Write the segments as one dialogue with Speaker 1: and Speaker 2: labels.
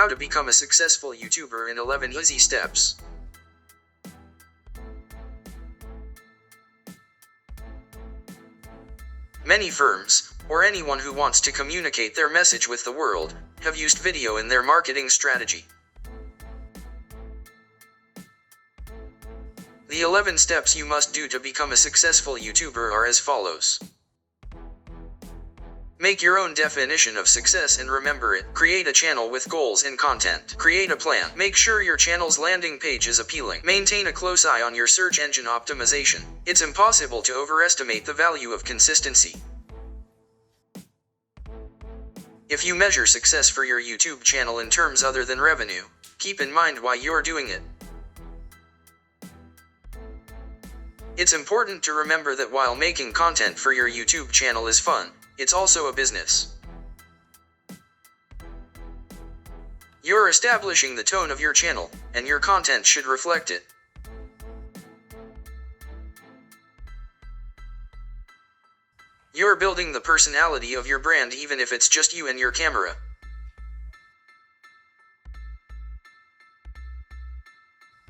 Speaker 1: How to become a successful YouTuber in 11 easy steps. Many firms, or anyone who wants to communicate their message with the world, have used video in their marketing strategy. The 11 steps you must do to become a successful YouTuber are as follows. Make your own definition of success and remember it. Create a channel with goals and content. Create a plan. Make sure your channel's landing page is appealing. Maintain a close eye on your search engine optimization. It's impossible to overestimate the value of consistency. If you measure success for your YouTube channel in terms other than revenue, keep in mind why you're doing it. It's important to remember that while making content for your YouTube channel is fun, it's also a business. You're establishing the tone of your channel, and your content should reflect it. You're building the personality of your brand even if it's just you and your camera.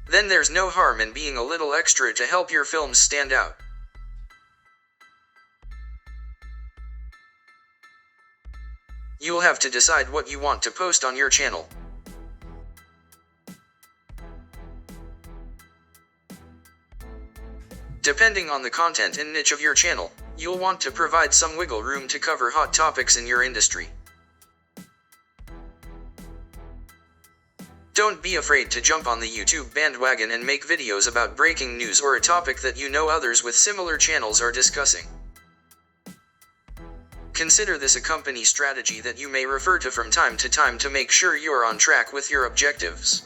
Speaker 1: Then there's no harm in being a little extra to help your films stand out. You'll have to decide what you want to post on your channel. Depending on the content and niche of your channel, you'll want to provide some wiggle room to cover hot topics in your industry. Don't be afraid to jump on the YouTube bandwagon and make videos about breaking news or a topic that you know others with similar channels are discussing. Consider this a company strategy that you may refer to from time to time to make sure you're on track with your objectives.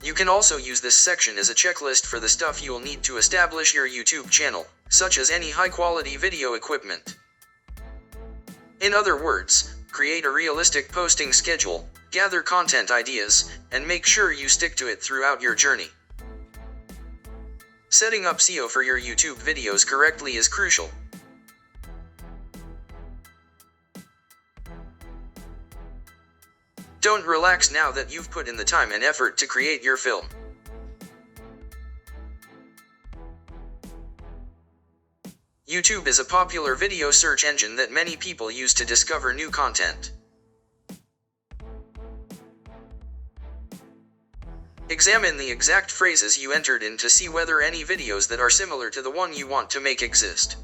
Speaker 1: You can also use this section as a checklist for the stuff you'll need to establish your YouTube channel, such as any high-quality video equipment. In other words, create a realistic posting schedule, gather content ideas, and make sure you stick to it throughout your journey. Setting up SEO for your YouTube videos correctly is crucial. Don't relax now that you've put in the time and effort to create your film. YouTube is a popular video search engine that many people use to discover new content. Examine the exact phrases you entered in to see whether any videos that are similar to the one you want to make exist.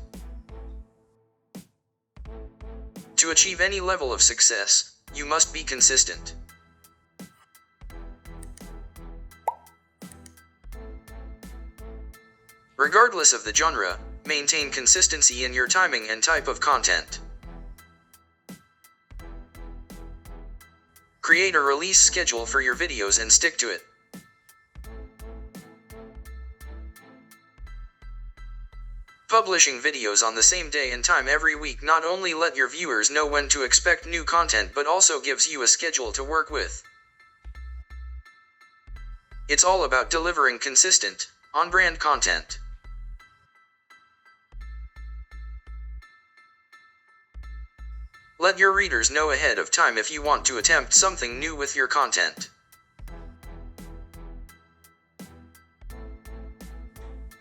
Speaker 1: To achieve any level of success, you must be consistent. Regardless of the genre, maintain consistency in your timing and type of content. Create a release schedule for your videos and stick to it. Publishing videos on the same day and time every week not only let your viewers know when to expect new content but also gives you a schedule to work with. It's all about delivering consistent, on-brand content. Let your readers know ahead of time if you want to attempt something new with your content.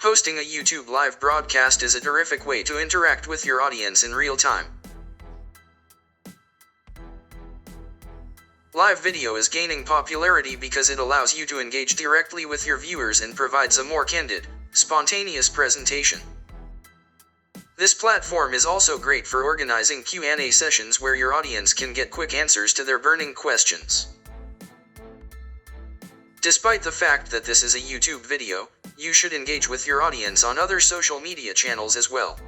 Speaker 1: Hosting a YouTube live broadcast is a terrific way to interact with your audience in real time. Live video is gaining popularity because it allows you to engage directly with your viewers and provides a more candid, spontaneous presentation. This platform is also great for organizing Q&A sessions where your audience can get quick answers to their burning questions. Despite the fact that this is a YouTube video, you should engage with your audience on other social media channels as well.